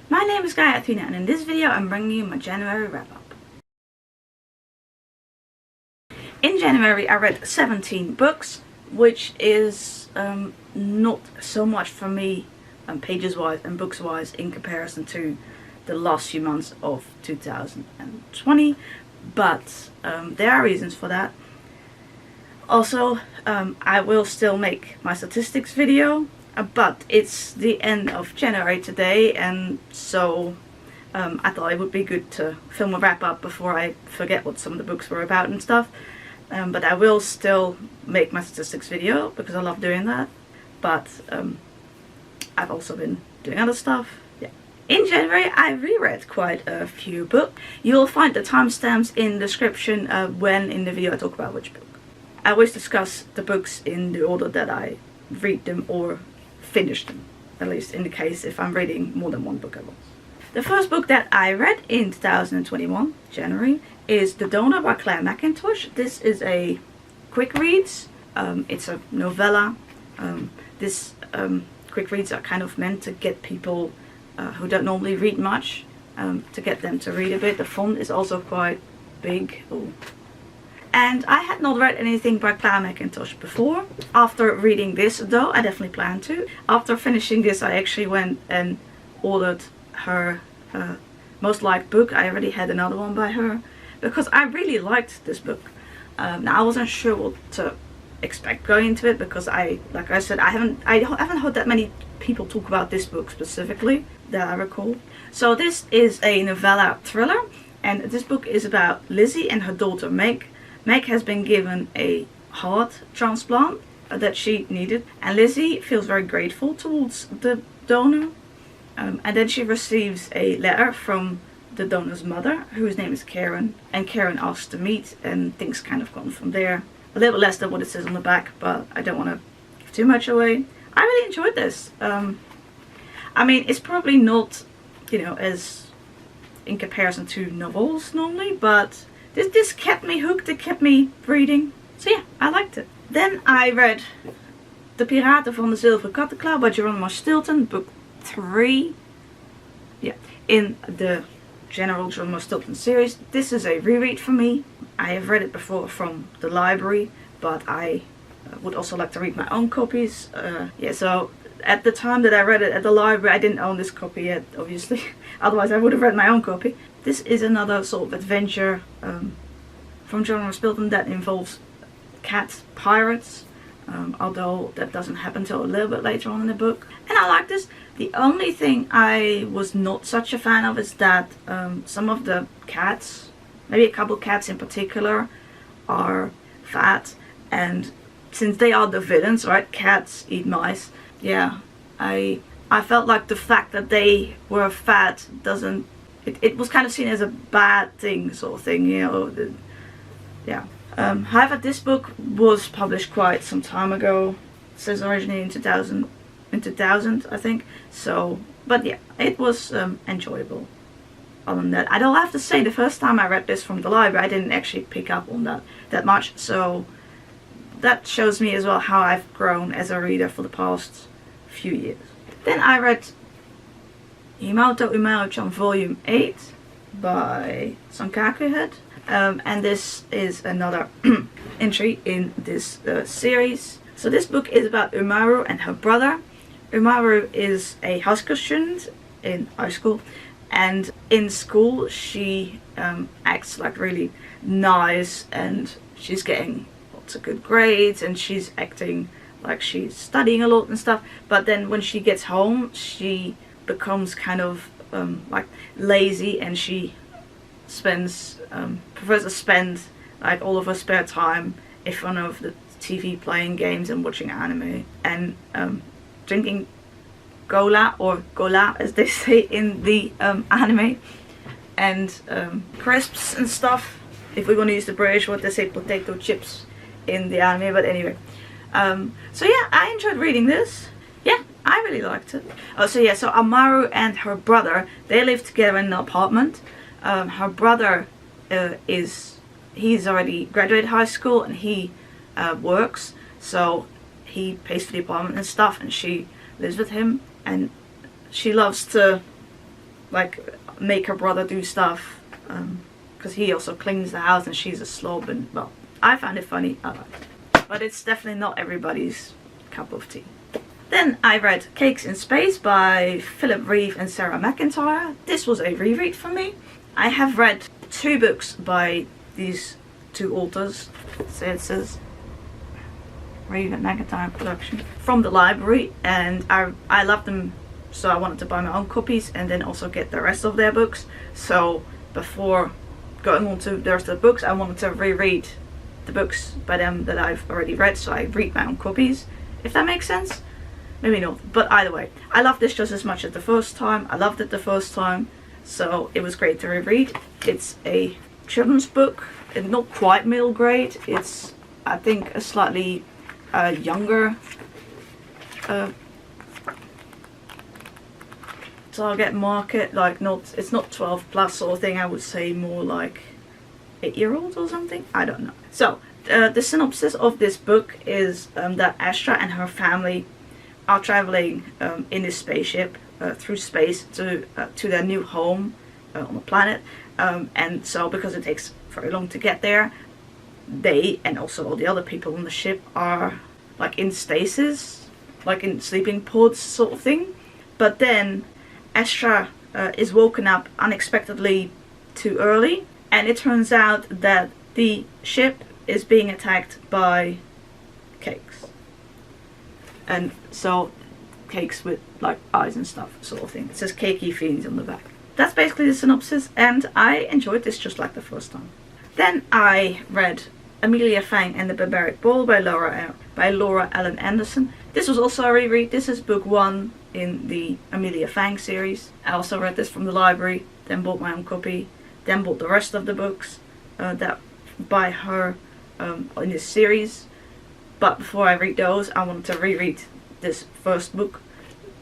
My name is Galeone, and in this video I'm bringing you my January wrap-up. In January I read 17 books, which is not so much for me pages wise and books wise in comparison to the last few months of 2020, but there are reasons for that. Also, I will still make my statistics video, but it's the end of January today, and so I thought it would be good to film a wrap up before I forget what some of the books were about and stuff. But I will still make my statistics video because I love doing that, but I've also been doing other stuff. Yeah. In January I reread quite a few books. You'll find the timestamps in the description when in the video I talk about which book. I always discuss the books in the order that I read them or finish them, at least in the case if I'm reading more than one book at once. The first book that I read in 2021, January, is The Donor by Clare Mackintosh. This is a quick reads. It's a novella. Quick reads are kind of meant to get people who don't normally read much, to get them to read a bit. The font is also quite big. Ooh. And I had not read anything by Clare Mackintosh before. After reading this, though, I definitely plan to. After finishing this, I actually went and ordered her most liked book. I already had another one by her because I really liked this book. Now I wasn't sure what to expect going into it because like I said, I haven't heard that many people talk about this book specifically that I recall. So this is a novella thriller, and this book is about Lizzie and her daughter Meg. Meg has been given a heart transplant that she needed, and Lizzie feels very grateful towards the donor. And then she receives a letter from the donor's mother, whose name is Karen, and Karen asks to meet, and things kind of gone from there. A little less than what it says on the back, but I don't want to give too much away. I really enjoyed this. I mean, it's probably not, as in comparison to novels normally, but this kept me hooked, it kept me reading. So yeah, I liked it. Then I read De Piraten van de Zilveren Kattenklauw by Geronimo Stilton, book 3. Yeah, in the general Geronimo Stilton series. This is a reread for me. I have read it before from the library, but I would also like to read my own copies. Yeah, so at the time that I read it at the library, I didn't own this copy yet, obviously. Otherwise I would have read my own copy. This is another sort of adventure from Geronimo Stilton that involves cat pirates, although that doesn't happen until a little bit later on in the book. And I like this. The only thing I was not such a fan of is that some of the cats, maybe a couple cats in particular, are fat, and since they are the villains, right, cats eat mice, yeah, I felt like the fact that they were fat doesn't, it was kind of seen as a bad thing, sort of thing, yeah. However, this book was published quite some time ago. It says originally in 2000, I think. So, but yeah, it was enjoyable. Other than that, I don't have to say, the first time I read this from the library, I didn't actually pick up on that much. So that shows me as well how I've grown as a reader for the past few years. Then I read Himouto Umaru-chan Volume 8 by Sankakuhead. And this is another entry in this series. So this book is about Umaru and her brother. Umaru is a high school student in high school, and in school she acts like really nice, and she's getting lots of good grades, and she's acting like she's studying a lot and stuff. But then when she gets home, she becomes kind of like lazy, and she prefers to spend like all of her spare time in front of the TV playing games and watching anime and drinking gola, or gola as they say in the anime, and crisps and stuff. If we want to use the British word, they say potato chips in the anime, but anyway. So yeah, I enjoyed reading this. Yeah, I really liked it. Oh, so yeah, so Umaru and her brother, they live together in an apartment. Her brother he's already graduated high school, and he works, so he pays for the apartment and stuff, and she lives with him, and she loves to like make her brother do stuff, because he also cleans the house and she's a slob, and well, I found it funny, I liked it. But it's definitely not everybody's cup of tea. Then I read Cakes in Space by Philip Reeve and Sarah McIntyre. This was a reread for me. I have read 2 books by these 2 authors. So it says Reeve and McIntyre production from the library, and I love them, so I wanted to buy my own copies and then also get the rest of their books. So before going on to the rest of the books, I wanted to reread the books by them that I've already read, so I read my own copies, if that makes sense. Maybe not, but either way, I love this just as much as the first time. I loved it the first time, so it was great to reread. It's a children's book, and not quite middle grade. It's, I think, a slightly younger target market, like it's not 12 plus sort of thing. I would say more like 8-year-olds or something, I don't know. So the synopsis of this book is that Astra and her family are traveling in this spaceship through space to their new home on the planet, and so because it takes very long to get there, they and also all the other people on the ship are like in stasis, like in sleeping pods sort of thing. But then Astra is woken up unexpectedly too early, and it turns out that the ship is being attacked by cakes. And so cakes with like eyes and stuff sort of thing. It says cakey fiends on the back. That's basically the synopsis, and I enjoyed this just like the first time. Then I read Amelia, Fang and the Barbaric Ball by Laura Ellen Anderson. This was also a reread. This is book 1 in the Amelia Fang series. I also read this from the library, then bought my own copy, then bought the rest of the books that by her in this series. But before I read those, I wanted to reread this first book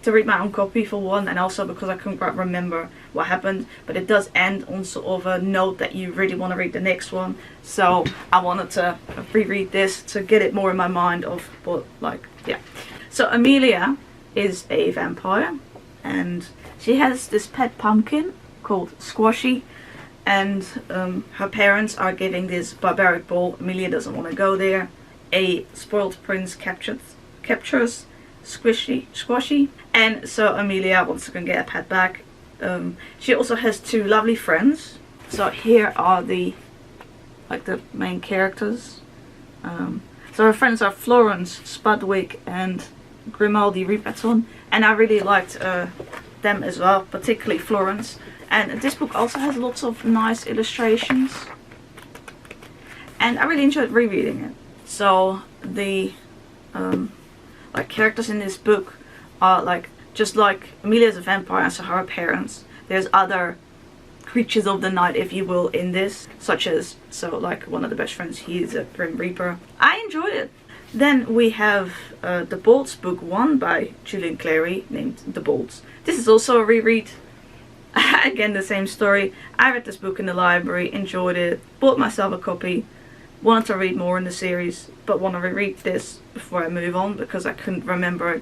to read my own copy for one, and also because I couldn't quite remember what happened. But it does end on sort of a note that you really want to read the next one, so I wanted to reread this to get it more in my mind of what, like, yeah. So Amelia is a vampire, and she has this pet pumpkin called Squashy, and her parents are giving this barbaric ball. Amelia doesn't want to go there. A spoiled prince captures Squashy, and so Amelia wants to go and get her pet back. She also has 2 lovely friends. So here are the main characters. So her friends are Florence, Spudwig and Grimaldi Ripaton, and I really liked them as well, particularly Florence. And this book also has lots of nice illustrations, and I really enjoyed rereading it. So the characters in this book are just like Amelia's a vampire, and so her parents. There's other creatures of the night, if you will, in this, such as one of the best friends, he is a Grim Reaper. I enjoyed it. Then we have The Bolts, book 1 by Julian Clary, named The Bolts. This is also a reread. Again, the same story. I read this book in the library, enjoyed it, bought myself a copy, wanted to read more in the series, but want to reread this before I move on because I couldn't remember,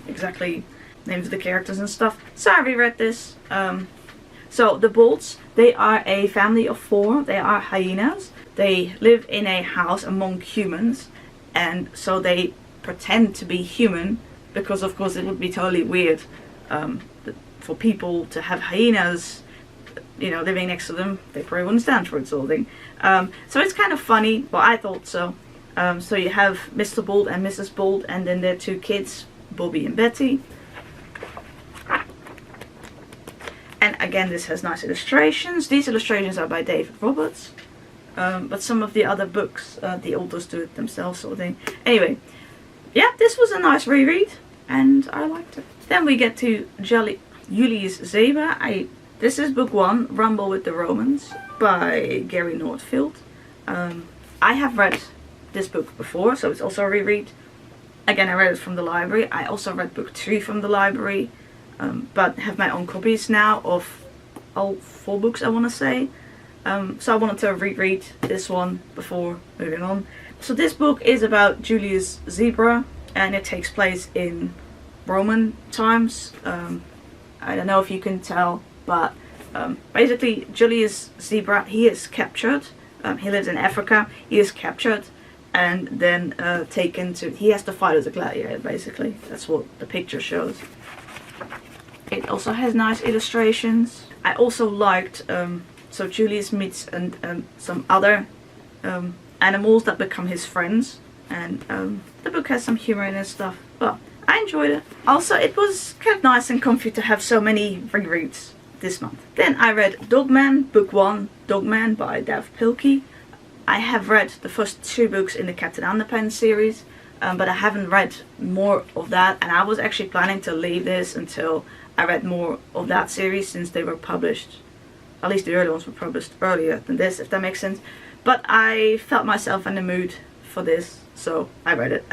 exactly names of the characters and stuff. So I reread this. So the Bolts, they are a family of 4. They are hyenas. They live in a house among humans, and so they pretend to be human because, of course, it would be totally weird for people to have hyenas, living next to them. They probably wouldn't stand for it, sort of thing. So it's kind of funny. Well, I thought so. So you have Mr. Bolt and Mrs. Bolt, and then their 2 kids, Bobby and Betty. And again, this has nice illustrations. These illustrations are by David Roberts. But some of the other books, the authors do it themselves, sort of thing. Anyway, yeah, this was a nice reread, and I liked it. Then we get to Julius Zebra. This is book 1, Rumble with the Romans, by Gary Northfield. I have read this book before, so it's also a reread. Again, I read it from the library. I also read book 2 from the library, but have my own copies now of all 4 books, I want to say. So I wanted to reread this one before moving on. So this book is about Julius Zebra, and it takes place in Roman times. I don't know if you can tell, but basically Julius Zebra, he is captured. He lives in Africa. He is captured and then taken to, he has to fight as a gladiator, basically. That's what the picture shows. It also has nice illustrations. I also liked, so Julius meets some other animals that become his friends, and the book has some humor in it and stuff. Well, I enjoyed it. Also, it was kind of nice and comfy to have so many rereads this month. Then I read Dogman, Book 1, Dogman by Dav Pilkey. I have read the first 2 books in the Captain Underpants series, but I haven't read more of that, and I was actually planning to leave this until I read more of that series, since they were published, at least the early ones were published earlier than this, if that makes sense. But I felt myself in the mood for this, so I read it.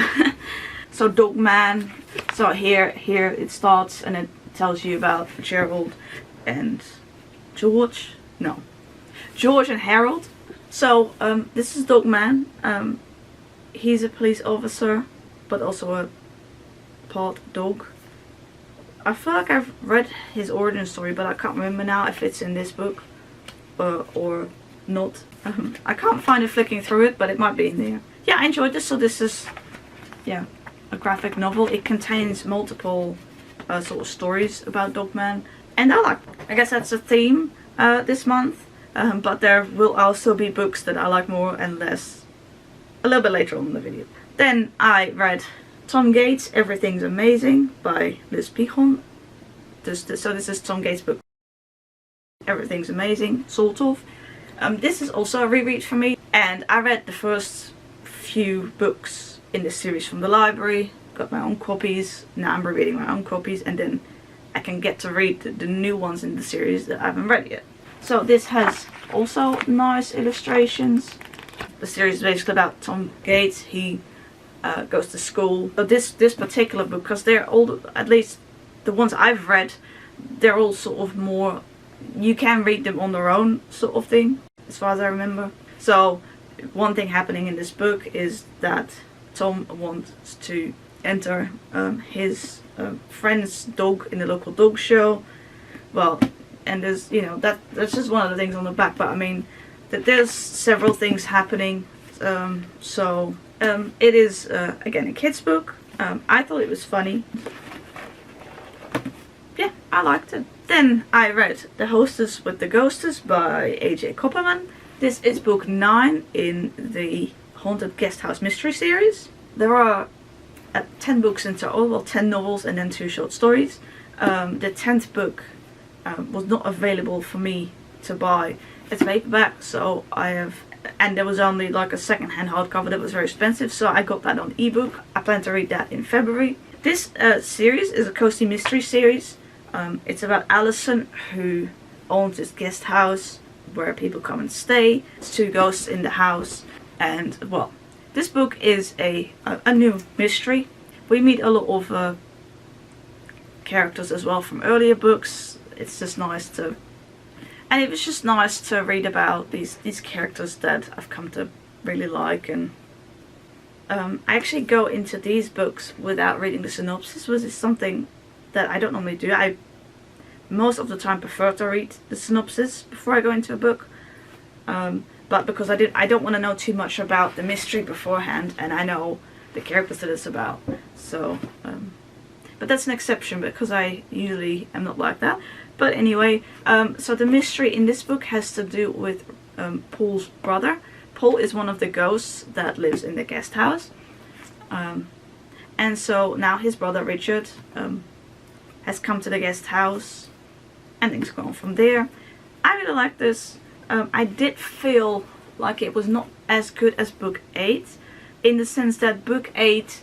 So Dogman, so here it starts and it tells you about Gerald and George and Harold. So this is Dogman. He's a police officer, but also a part dog. I feel like I've read his origin story, but I can't remember now if it's in this book or not. I can't find it flicking through it, but it might be in there. Yeah, I enjoyed this. So this is, yeah, a graphic novel. It contains multiple sort of stories about Dogman, and I guess that's a theme this month. But there will also be books that I like more and less a little bit later on in the video. Then I read Tom Gates' Everything's Amazing by Liz Pichon. So this is Tom Gates' book, Everything's Amazing, sort of. This is also a reread for me, and I read the first few books in this series from the library, got my own copies. Now I'm rereading my own copies, and then I can get to read the new ones in the series that I haven't read yet. So this has also nice illustrations. The series is basically about Tom Gates. He goes to school. But this particular book, because they're all, at least the ones I've read, they're all sort of more, you can read them on their own sort of thing, as far as I remember. So one thing happening in this book is that Tom wants to enter his friend's dog in the local dog show. Well, and there's, you know, that's just one of the things on the back, but I mean that there's several things happening. It is again a kid's book. I thought it was funny. Yeah, I liked it. Then I read The Hostess with the Ghostess by A.J. Copperman. This is book 9 in the Haunted Guesthouse mystery series. There are 10 books in total, well 10 novels and then 2 short stories. The 10th book was not available for me to buy. It's paperback, so I have, and there was only like a second-hand hardcover that was very expensive, so I got that on ebook. I plan to read that in February. This series is a cozy mystery series. It's about Allison, who owns this guest house where people come and stay. There's 2 ghosts in the house, and well, this book is a new mystery. We meet a lot of characters as well from earlier books. It's just nice to, and it was just nice to read about these characters that I've come to really like. And I actually go into these books without reading the synopsis, which is something that I don't normally do. I most of the time prefer to read the synopsis before I go into a book, but because I don't want to know too much about the mystery beforehand, and I know the characters that it's about. So but that's an exception, because I usually am not like that. But anyway, so the mystery in this book has to do with Paul's brother. Paul is one of the ghosts that lives in the guest house. And so now his brother Richard has come to the guest house, and things go on from there. I really like this. I did feel like it was not as good as book 8, in the sense that book 8,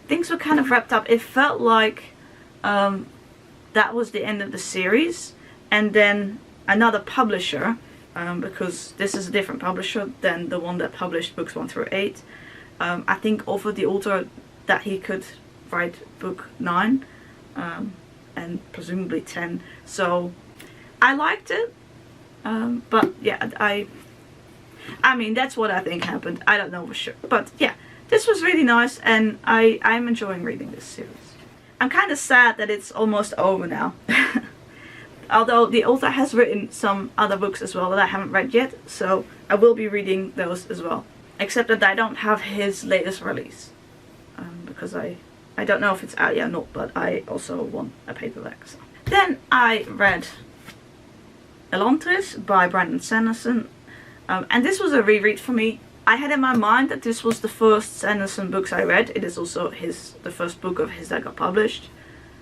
things were kind of wrapped up. It felt like that was the end of the series, and then another publisher, because this is a different publisher than the one that published books 1 through 8, I think offered the author that he could write book 9 and presumably 10. So I liked it, but yeah, I mean that's what I think happened. I don't know for sure, but yeah, this was really nice, and I'm enjoying reading this series. I'm kind of sad that it's almost over now. Although the author has written some other books as well that I haven't read yet, so I will be reading those as well. Except that I don't have his latest release. Because I don't know if it's out yet or not, but I also want a paperback. So. Then I read Elantris by Brandon Sanderson. And this was a reread for me. I had in my mind that this was the first Sanderson books I read. It is also the first book of his that got published.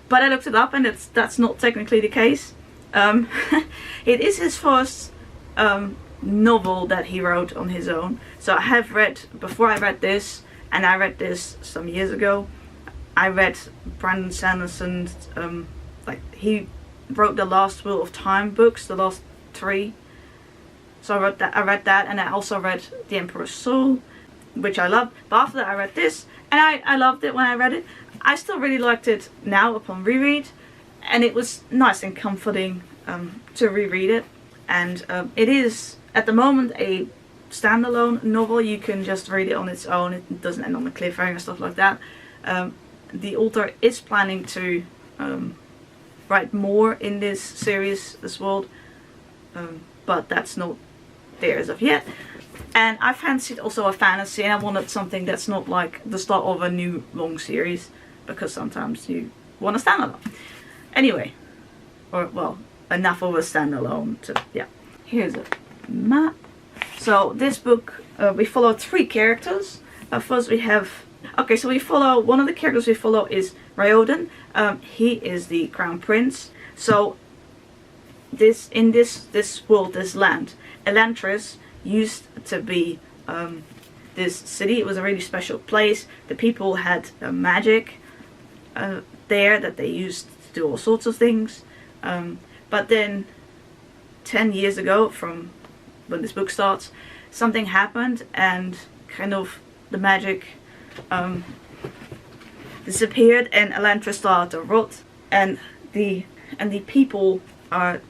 But I looked it up and that's not technically the case. It is his first novel that he wrote on his own. So I have read, before I read this, and I read this some years ago, I read Brandon Sanderson's, like he wrote the Last Wheel of Time books, the last 3. So I read that, and I also read The Emperor's Soul, which I loved. But after that I read this, and I loved it when I read it. I still really liked it now upon reread, and it was nice and comforting to reread it. And it is, at the moment, a standalone novel. You can just read it on its own. It doesn't end on a cliffhanger and stuff like that. The author is planning to write more in this series, this world, but that's not there as of yet. And I fancied also a fantasy, and I wanted something that's not like the start of a new long series, because sometimes you want a standalone. Anyway, or well, enough of a standalone to, yeah. Here's a map. So this book, we follow 3 characters. First we have, okay, so we follow, one of the characters we follow is Raoden. He is the crown prince. So in this world, this land, Elantris used to be this city. It was a really special place. The people had magic there that they used to do all sorts of things. But then 10 years ago, from when this book starts, something happened and kind of the magic disappeared, and Elantris started to rot, and the people are,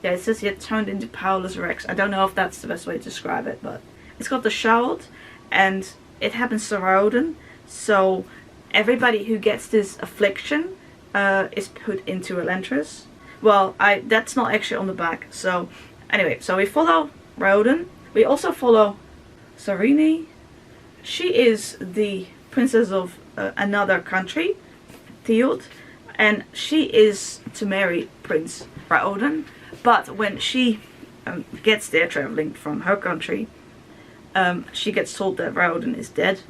yeah, it says here, turned into powerless wrecks. I don't know if that's the best way to describe it, but it's got the Shroud, and it happens to Raoden. So everybody who gets this affliction is put into Elantris. Well, that's not actually on the back. So anyway, so we follow Raoden. We also follow Sarene. She is the princess of another country, Theod, and she is to marry Prince Raoden. But when she gets there, traveling from her country, she gets told that Raoden is dead.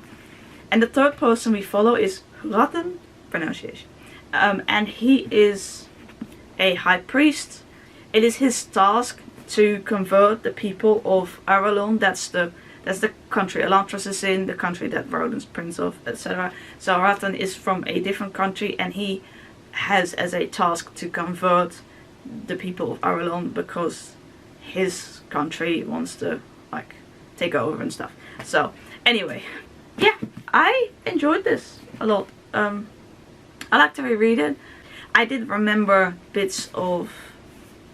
And the third person we follow is Huraten, pronunciation, and he is a high priest. It is his task to convert the people of Aralon. That's the country Elantris is in, the country that Raoden's prince of, etc. So Huraten is from a different country, and he has as a task to convert the people of Aralon because his country wants to like take over and stuff. So anyway, yeah, I enjoyed this a lot. I like to reread it. I did remember bits of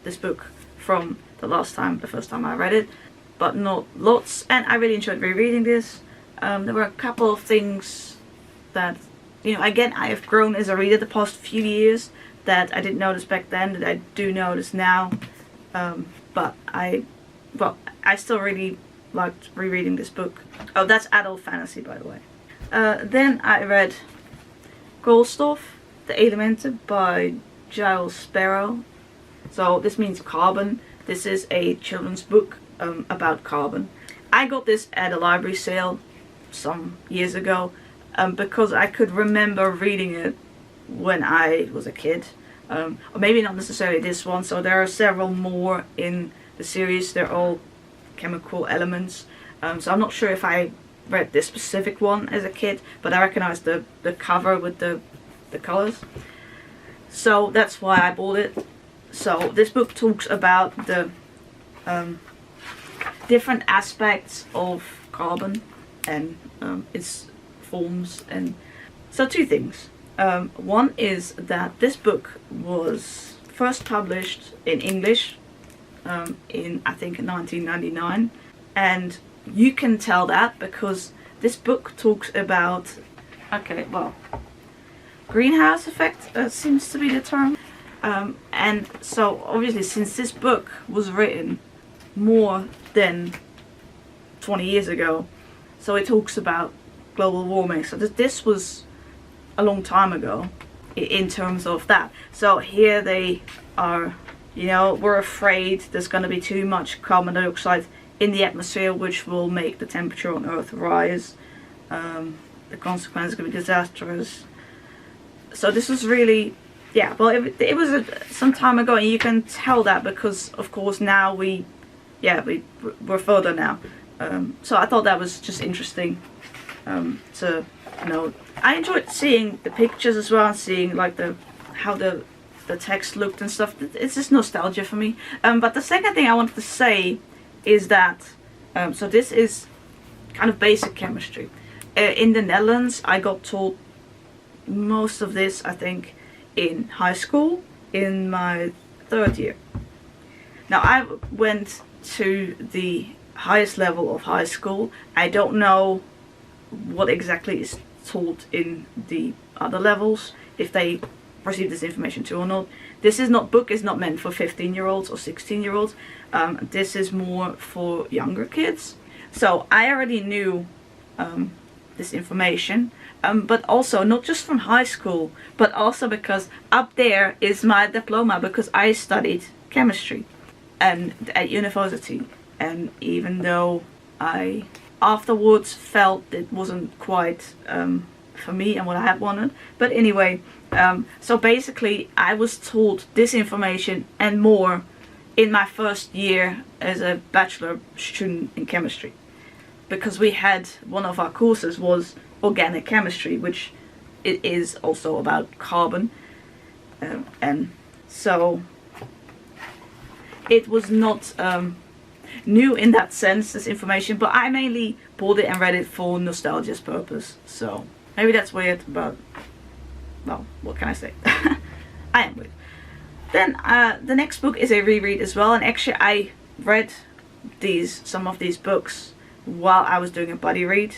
this book from the first time I read it, but not lots, and I really enjoyed rereading this. There were a couple of things that, you know, again, I have grown as a reader the past few years that I didn't notice back then that I do notice now. But I still really liked rereading this book. Oh, that's adult fantasy, by the way. Then I read Koolstof, The Elementen by Giles Sparrow. So this means carbon. This is a children's book about carbon. I got this at a library sale some years ago because I could remember reading it when I was a kid. Or maybe not necessarily this one. So there are several more in the series. They're all chemical elements. So I'm not sure if I read this specific one as a kid, but I recognized the cover with the colors. So that's why I bought it. So this book talks about the different aspects of carbon and its forms. And so 2 things. One is that this book was first published in English in, I think, 1999, and you can tell that because this book talks about, okay, well, greenhouse effect seems to be the term. And so obviously, since this book was written more than 20 years ago, so it talks about global warming. So this was a long time ago in terms of that. So here they are, you know, we're afraid there's going to be too much carbon dioxide in the atmosphere, which will make the temperature on Earth rise. The consequence is going to be disastrous. So this was really, yeah, well, it was some time ago, and you can tell that because, of course, now we're further now. So I thought that was just interesting to note. I enjoyed seeing the pictures as well, and seeing like how the text looked and stuff. It's just nostalgia for me. But the second thing I wanted to say is that so this is kind of basic chemistry. In the Netherlands, I got taught most of this, I think, in high school, in my 3rd year. Now I went to the highest level of high school. I don't know what exactly is taught in the other levels, if they receive this information too or not. This book is not meant for 15-year-olds or 16-year-olds. This is more for younger kids. So I already knew this information, but also not just from high school, but also because up there is my diploma, because I studied chemistry and at university. And even though I afterwards felt it wasn't quite for me and what I had wanted, but anyway, so basically I was taught this information and more in my 1st year as a bachelor student in chemistry, because we had one of our courses was organic chemistry, which it is also about carbon, and so it was not new in that sense, this information, but I mainly bought it and read it for nostalgia's purpose. So maybe that's weird, but well, what can I say? I am weird. Then the next book is a reread as well, and actually I read some of these books while I was doing a buddy read,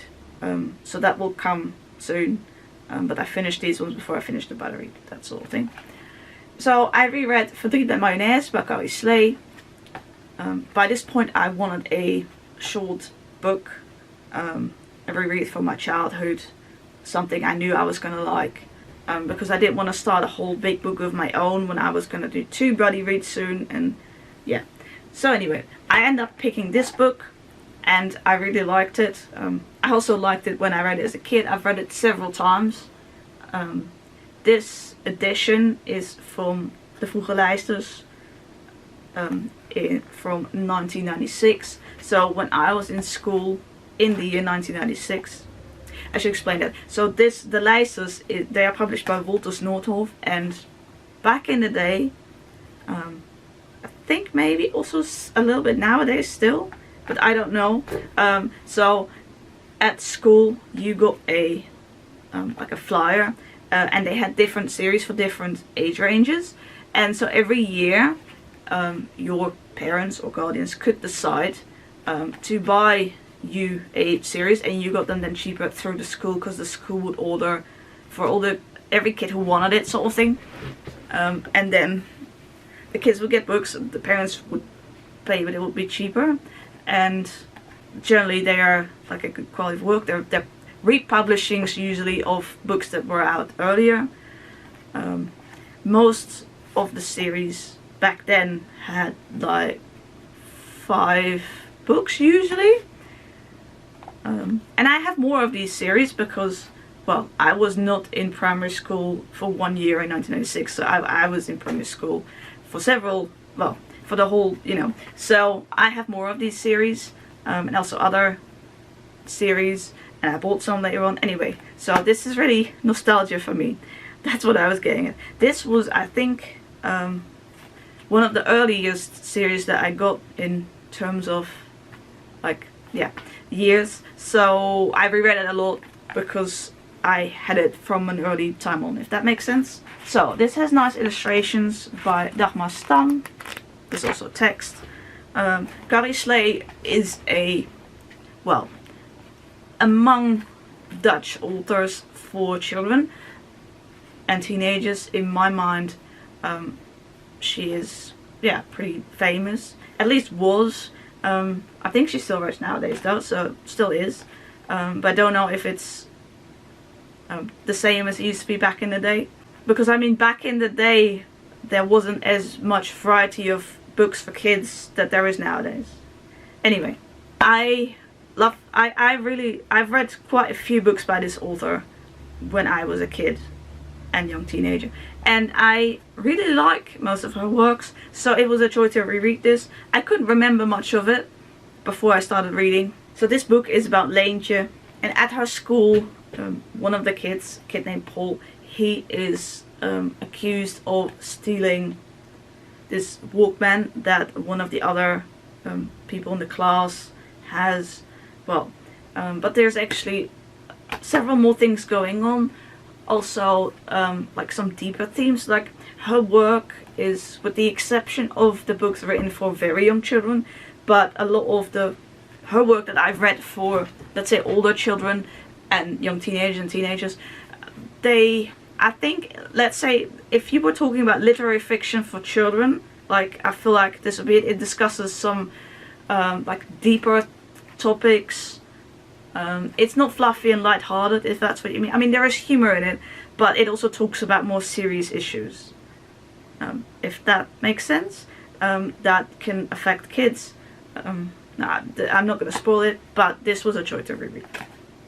so that will come soon, but I finished these ones before I finished the buddy read, that sort of thing. So I reread Verdriet met Mayonaise by Gary Slay. By this point I wanted a short book, a reread from my childhood, something I knew I was going to like, because I didn't want to start a whole big book of my own when I was going to do 2 buddy reads soon, and yeah. So anyway, I ended up picking this book, and I really liked it. I also liked it when I read it as a kid. I've read it several times. This edition is from the Vroege Lijsters, from 1996. So when I was in school in the year 1996, I should explain that. So the Lijsters, they are published by Wolters Noordhof, and back in the day, I think maybe also a little bit nowadays still, but I don't know. So at school you got a like a flyer, and they had different series for different age ranges, and so every year your parents or guardians could decide to buy you a series, and you got them then cheaper through the school, because the school would order for every kid who wanted it, sort of thing, and then the kids would get books, the parents would pay, but it would be cheaper, and generally they are like a good quality of work. They're republishings usually of books that were out earlier. Most of the series back then had like 5 books usually, and I have more of these series because, well, I was not in primary school for 1 year in 1996, so I was in primary school for for the whole, so I have more of these series, and also other series, and I bought some later on. Anyway, so this is really nostalgia for me. That's what I was getting at. This was, I think, one of the earliest series that I got in terms of, like, yeah, years. So I reread it a lot because I had it from an early time on, if that makes sense. So this has nice illustrations by Dagmar Stang. There's also text. Gary Slay is among Dutch authors for children, and teenagers. In my mind, she is, yeah, pretty famous. At least was. I think she's still rich nowadays though, so still is. But I don't know if it's the same as it used to be back in the day. Because I mean, back in the day, there wasn't as much variety of books for kids that there is nowadays. Anyway, I've read quite a few books by this author when I was a kid and young teenager, and I really like most of her works, so it was a choice to reread this. I couldn't remember much of it before I started reading. So this book is about Leentje, and at her school, one of the kids, a kid named Paul, he is accused of stealing this Walkman that one of the other people in the class has. Well, but there's actually several more things going on. Also, like some deeper themes. Like her work is, with the exception of the books written for very young children, but a lot of her work that I've read for, let's say, older children and young teenagers, I think, let's say, if you were talking about literary fiction for children, like, I feel like this would be, it discusses some like deeper topics. It's not fluffy and lighthearted, if that's what you mean. I mean, there is humor in it, but it also talks about more serious issues, if that makes sense, that can affect kids. Nah, I'm not going to spoil it, but this was a choice to reread.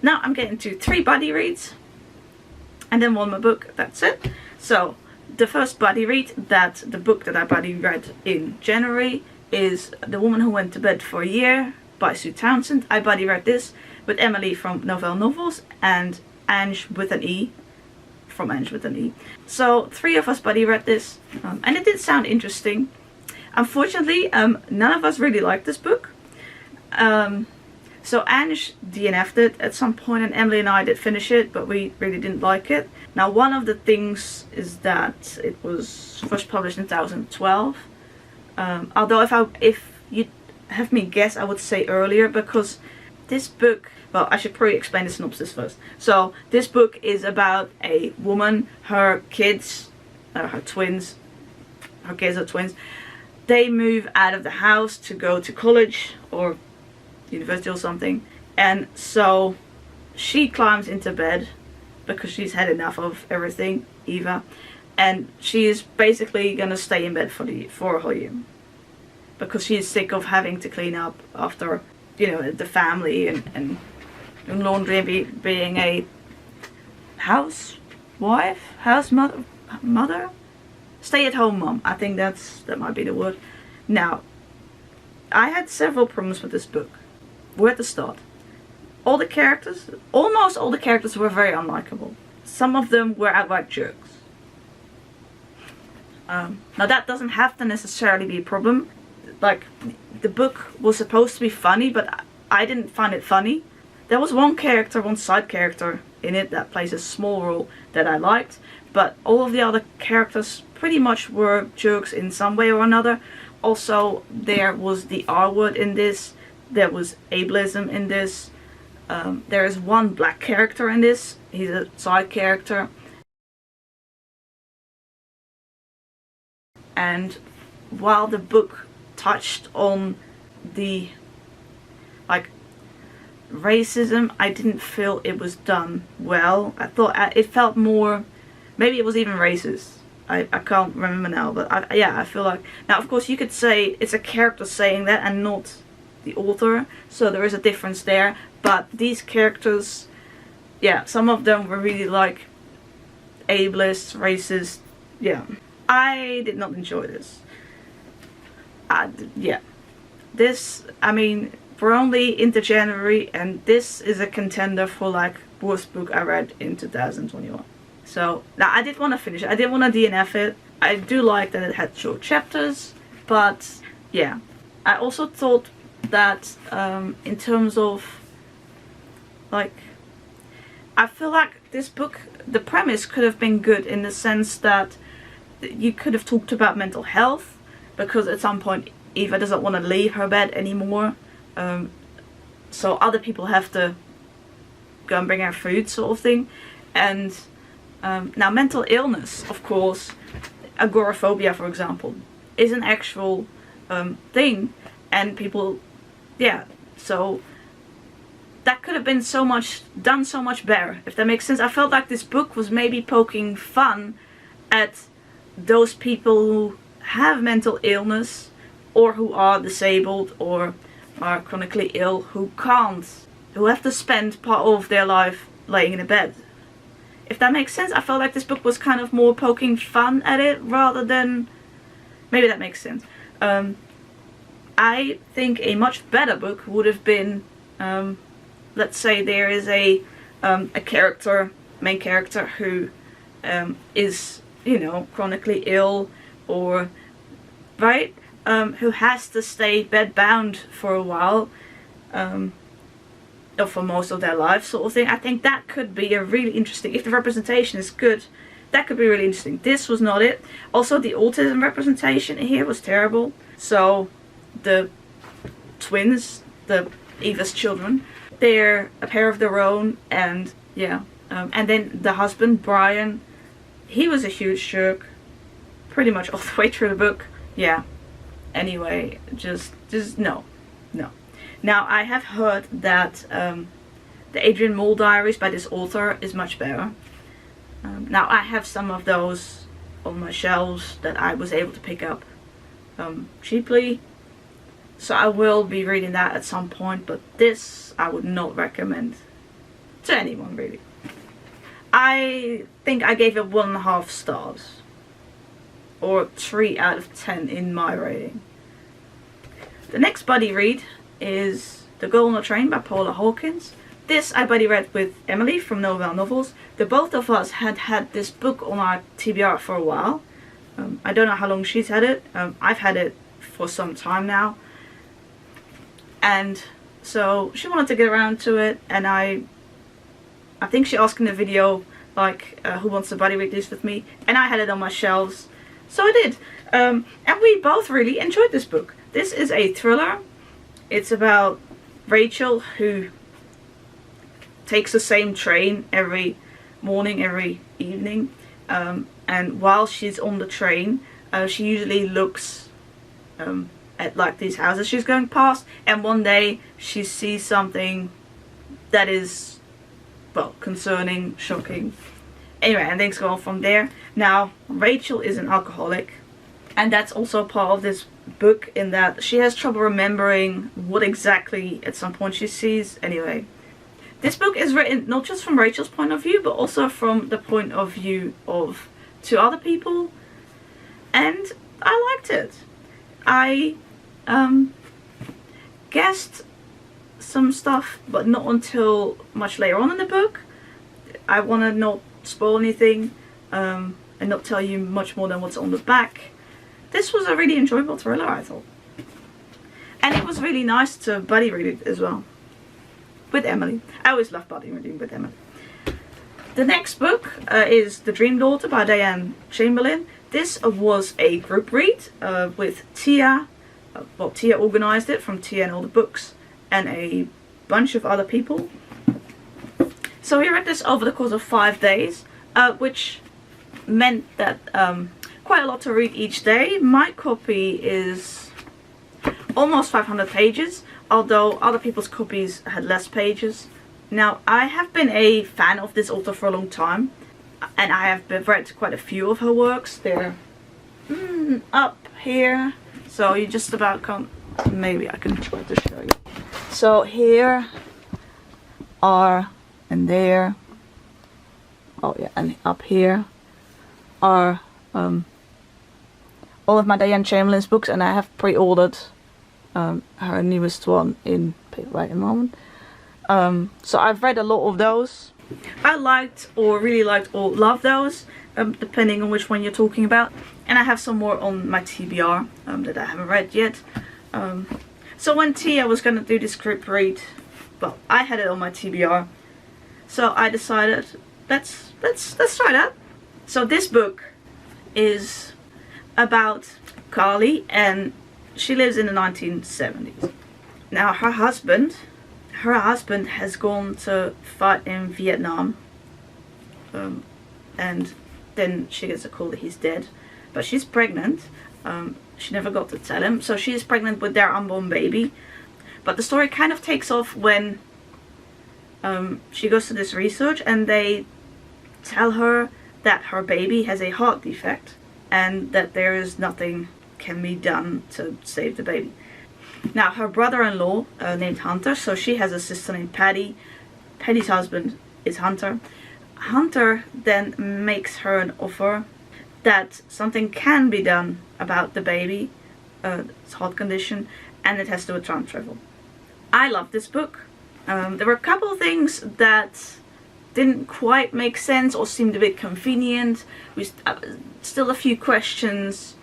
Now I'm getting to 3 buddy reads, and then one more book. That's it. So the first buddy read, the book that I buddy read in January, is The Woman Who Went to Bed for a Year by Sue Townsend. I buddy read this with Emily from Novelle Novels and Ange with an E from Ange with an E. So 3 of us buddy read this, and it did sound interesting. Unfortunately, none of us really liked this book. So Ange DNF'd it at some point, and Emily and I did finish it, but we really didn't like it. Now, one of the things is that it was first published in 2012. Although if you have me guess, I would say earlier, because this book, well, I should probably explain the synopsis first. So this book is about a woman, her kids, her twins, her kids are twins. They move out of the house to go to college or university or something, and so she climbs into bed because she's had enough of everything, Eva, and she is basically gonna stay in bed for a whole year because she's sick of having to clean up after, you know, the family and laundry and being a mother, stay-at-home mom. I think that might be the word. Now, I had several problems with this book. Where to start? Almost all the characters were very unlikable. Some of them were outright jerks. Now that doesn't have to necessarily be a problem. Like, the book was supposed to be funny, but I didn't find it funny. There was one side character in it that plays a small role that I liked, but all of the other characters pretty much were jerks in some way or another. Also, there was the R word in this. There was ableism in this. There is one black character in this. He's a side character. And while the book touched on the, like, racism, I didn't feel it was done well. I thought it felt more, maybe it was even racist. I can't remember now, but I feel like, now of course you could say it's a character saying that and not the author, so there is a difference there, but these characters, yeah, some of them were really like ableist, racist. Yeah, I did not enjoy this. Yeah, this, I mean, we're only into January, and this is a contender for like worst book I read in 2021. So now I did want to finish it. I didn't want to DNF it. I do like that it had short chapters, but yeah, I also thought that in terms of, like, I feel like this book, the premise could have been good in the sense that you could have talked about mental health, because at some point Eva doesn't want to leave her bed anymore, so other people have to go and bring her food, sort of thing. And Now, mental illness, of course, agoraphobia, for example, is an actual thing, and people, yeah, so that could have been done so much better, if that makes sense. I felt like this book was maybe poking fun at those people who have mental illness, or who are disabled, or are chronically ill, who have to spend part of their life laying in a bed. If that makes sense, I felt like this book was kind of more poking fun at it rather than... Maybe that makes sense. I think a much better book would have been, let's say there is a main character who is, you know, chronically ill, or, right, who has to stay bedbound for a while, or for most of their life, sort of thing. I think that could be a really interesting, if the representation is good, that could be really interesting. This was not it. Also, the autism representation here was terrible. So the twins, the Eva's children, they're a pair of their own, and yeah, and then the husband, Brian, he was a huge jerk pretty much all the way through the book. Yeah, anyway, just no. Now, I have heard that the Adrian Mole diaries by this author is much better. Now, I have some of those on my shelves that I was able to pick up cheaply, so I will be reading that at some point, but this I would not recommend to anyone, really. I think I gave it 1.5 stars, or 3 out of 10 in my rating. The next buddy read is The Girl on the Train by Paula Hawkins. This I buddy read with Emily from Novelle Novels. The both of us had this book on our TBR for a while. I don't know how long she's had it. I've had it for some time now. And so she wanted to get around to it, and I think she asked in the video, like, who wants to buddy read this with me? And I had it on my shelves, so I did. And we both really enjoyed this book. This is a thriller. It's about Rachel, who takes the same train every morning, every evening, and while she's on the train, she usually looks at like these houses she's going past, and one day she sees something that is, well, concerning, shocking. Anyway, and things go on from there. Now, Rachel is an alcoholic, and that's also part of this book, in that she has trouble remembering what exactly at some point she sees. Anyway, this book is written not just from Rachel's point of view, but also from the point of view of 2 other people, and I liked it. I guessed some stuff, but not until much later on in the book. I want to not spoil anything and not tell you much more than what's on the back. This was a really enjoyable thriller, I thought. And it was really nice to buddy read it as well. With Emily. I always love buddy reading with Emily. The next book is The Dream Daughter by Diane Chamberlain. This was a group read with Tia. Well, Tia organised it, from Tia and All the Books, and a bunch of other people. So we read this over the course of 5 days, which meant that quite a lot to read each day. My copy is almost 500 pages, although other people's copies had less pages. Now, I have been a fan of this author for a long time, and I have read quite a few of her works. They're up here, so you just about can't... Maybe I can try to show you. So here are, and there, oh yeah, and up here are all of my Diane Chamberlain's books, and I have pre-ordered her newest one in paperback at the moment. So I've read a lot of those. I liked, or really liked, or loved those, depending on which one you're talking about. And I have some more on my TBR that I haven't read yet. So when Tia was gonna do this group read, well, I had it on my TBR, so I decided let's try that. So this book is about Carly, and she lives in the 1970s. Now her husband has gone to fight in Vietnam and then she gets a call that he's dead. But she's pregnant. She never got to tell him. So she's pregnant with their unborn baby. But the story kind of takes off when she goes to this research and they tell her that her baby has a heart defect and that there is nothing can be done to save the baby. Now her brother-in-law named Hunter, so she has a sister named Patty. Patty's husband is Hunter. Hunter then makes her an offer that something can be done about the baby, its heart condition, and it has to do with time travel. I love this book. There were a couple of things that didn't quite make sense or seemed a bit convenient. Still a few questions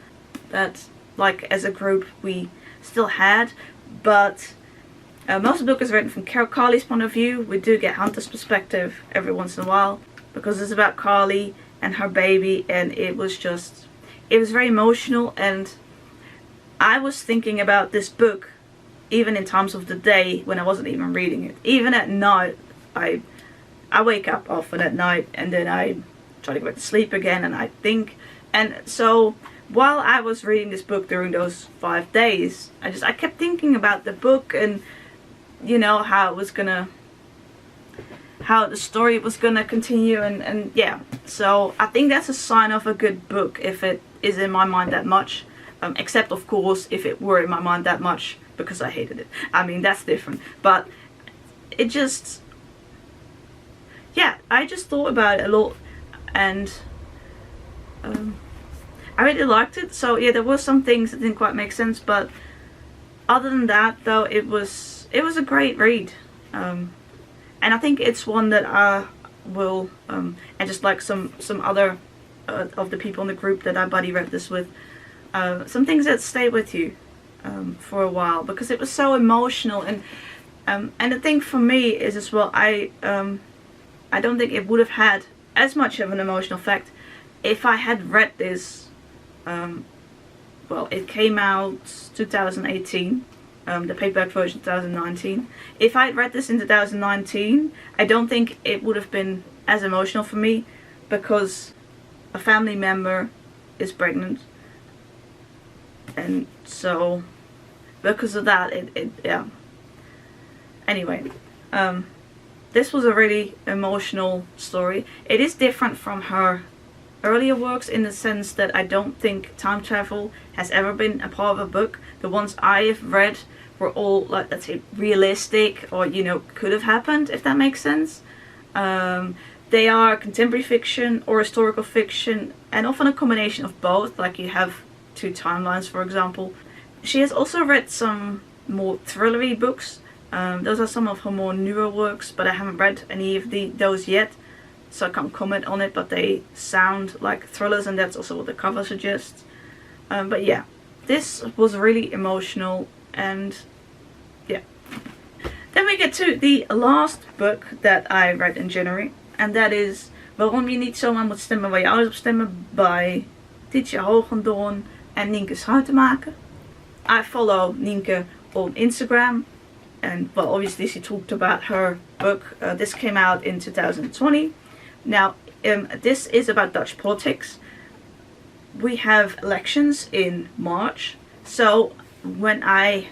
that, like, as a group we still had, but most of the book is written from Carly's point of view. We do get Hunter's perspective every once in a while because it's about Carly and her baby, and it was very emotional. And I was thinking about this book even in times of the day when I wasn't even reading it. Even at night, I wake up often at night and then I try to go back to sleep again and I think. And so while I was reading this book during those 5 days, I kept thinking about the book and, you know, how the story was gonna continue, and yeah. So I think that's a sign of a good book if it is in my mind that much. Except of course if it were in my mind that much because I hated it. I mean, that's different. But it just, yeah, I just thought about it a lot, and I really liked it. So yeah, there were some things that didn't quite make sense, but other than that though, it was a great read. And I think it's one that I will, and just like some other of the people in the group that I buddy read this with, some things that stay with you for a while because it was so emotional. And the thing for me is as well, I don't think it would have had as much of an emotional effect if I had read this. Well, it came out 2018. The paperback version 2019. If I had read this in 2019, I don't think it would have been as emotional for me because a family member is pregnant, and so because of that, yeah. Anyway, this was a really emotional story. It is different from her earlier works in the sense that I don't think time travel has ever been a part of a book. The ones I have read were all, like, let's say, realistic, or, you know, could have happened, if that makes sense. They are contemporary fiction or historical fiction, and often a combination of both, like you have two timelines, for example. She has also read some more thrillery books. Those are some of her more newer works, but I haven't read any of those yet, so I can't comment on it, but they sound like thrillers, and that's also what the cover suggests. But yeah, this was really emotional, and yeah. Then we get to the last book that I read in January, and that is Waarom je niet zomaar moet stemmen waar je ouders op stemmen by Tietje Hogendoorn en Nienke Schuitenmaker. I follow Nienke on Instagram, and well, obviously she talked about her book. This came out in 2020. Now, this is about Dutch politics. We have elections in March, so when I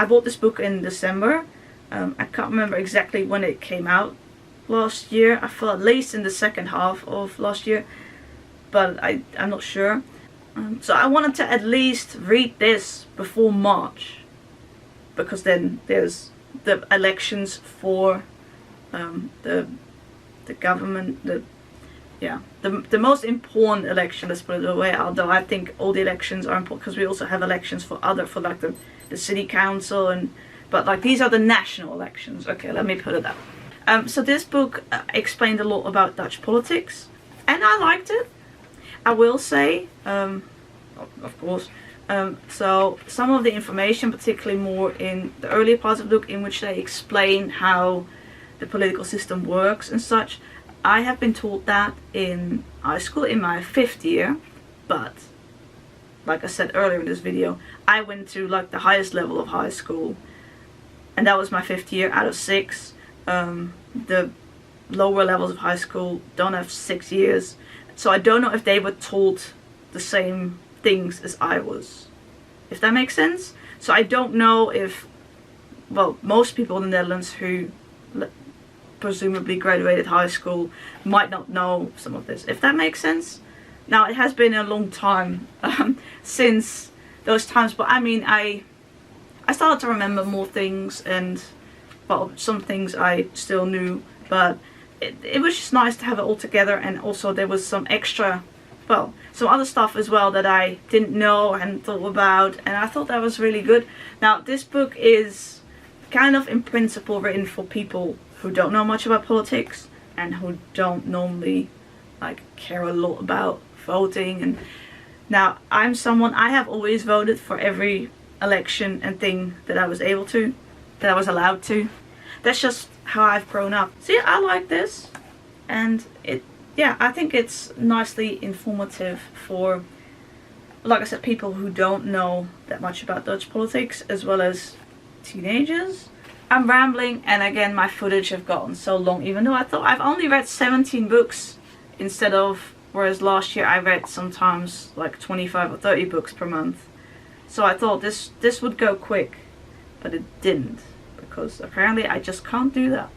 bought this book in December. I can't remember exactly when it came out last year. I feel at least in the second half of last year, but I'm not sure. So I wanted to at least read this before March, because then there's the elections for the government, the most important election, let's put it away, although I think all the elections are important because we also have elections for like the city council, but like these are the national elections. Okay, let me put it up. So this book explained a lot about Dutch politics, and I liked it, I will say, of course. So some of the information, particularly more in the earlier parts of the book in which they explain how the political system works and such, I have been taught that in high school in my 5th year, but like I said earlier in this video, I went to like the highest level of high school, and that was my 5th year out of 6. The lower levels of high school don't have 6 years, So I don't know if they were told the same things as I was, if that makes sense. So I don't know if, well, most people in the Netherlands who presumably graduated high school might not know some of this, if that makes sense. Now, it has been a long time since those times, but I mean, I started to remember more things, and, well, some things I still knew, but it was just nice to have it all together. And also there was some extra, well, some other stuff as well that I didn't know and thought about, and I thought that was really good. Now, this book is kind of in principle written for people who don't know much about politics and who don't normally like care a lot about voting. And now, I'm someone, I have always voted for every election and thing that I was able to, that I was allowed to. That's just how I've grown up. So yeah, I like this, and yeah, I think it's nicely informative for, like I said, people who don't know that much about Dutch politics, as well as teenagers. I'm rambling, and again, my footage have gotten so long, even though I thought I've only read 17 books instead of, whereas last year I read sometimes like 25 or 30 books per month. So I thought this would go quick, but it didn't, because apparently I just can't do that.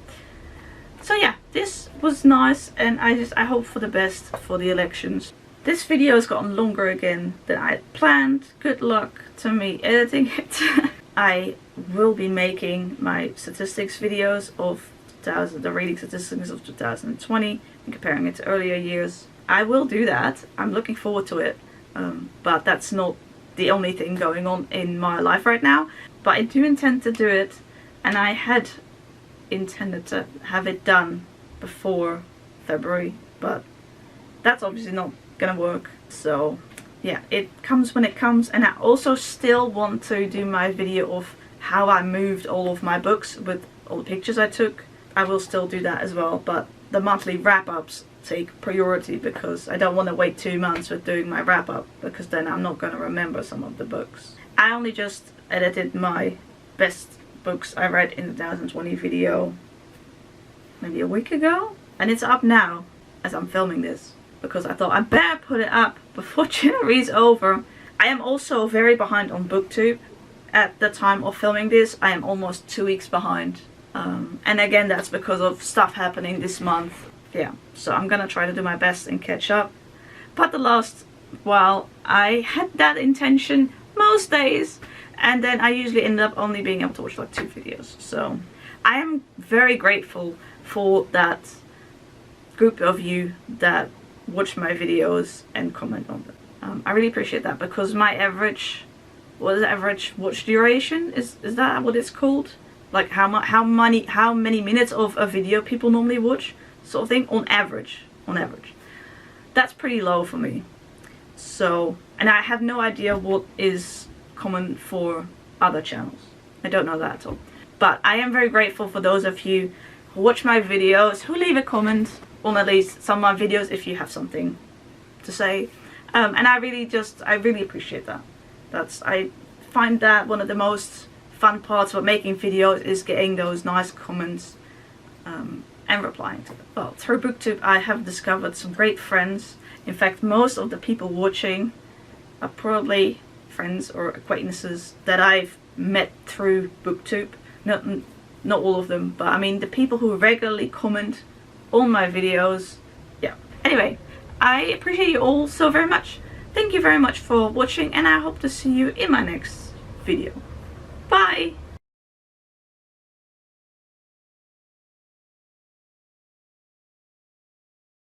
So yeah, this was nice, and I hope for the best for the elections. This video has gotten longer again than I had planned. Good luck to me editing it. I will be making my statistics videos of the reading statistics of 2020 and comparing it to earlier years. I will do that. I'm looking forward to it, but that's not the only thing going on in my life right now. But I do intend to do it, and I had intended to have it done before February, but that's obviously not gonna work. So yeah, it comes when it comes. And I also still want to do my video of how I moved all of my books with all the pictures I took. I will still do that as well, but the monthly wrap-ups take priority, because I don't want to wait 2 months with doing my wrap-up, because then I'm not going to remember some of the books. I only just edited my best books I read in the 2020 video maybe a week ago, and it's up now as I'm filming this, because I thought I better put it up before January's over. I am also very behind on BookTube. At the time of filming this, I am almost 2 weeks behind, and again, that's because of stuff happening this month. Yeah, so I'm gonna try to do my best and catch up. But the last while, I had that intention most days, and then I usually end up only being able to watch like 2 videos. So I am very grateful for that group of you that watch my videos and comment on them. I really appreciate that, because my average, what is average watch duration? Is that what it's called? Like how many minutes of a video people normally watch, sort of thing, on average. That's pretty low for me. So, and I have no idea what is common for other channels. I don't know that at all. But I am very grateful for those of you who watch my videos, who leave a comment on at least some of my videos if you have something to say. And I really appreciate that. I find that one of the most fun parts about making videos is getting those nice comments and replying to them. Well, through BookTube I have discovered some great friends. In fact, most of the people watching are probably friends or acquaintances that I've met through BookTube. Not all of them, but I mean the people who regularly comment on my videos. Yeah. Anyway, I appreciate you all so very much. Thank you very much for watching, and I hope to see you in my next video. Bye!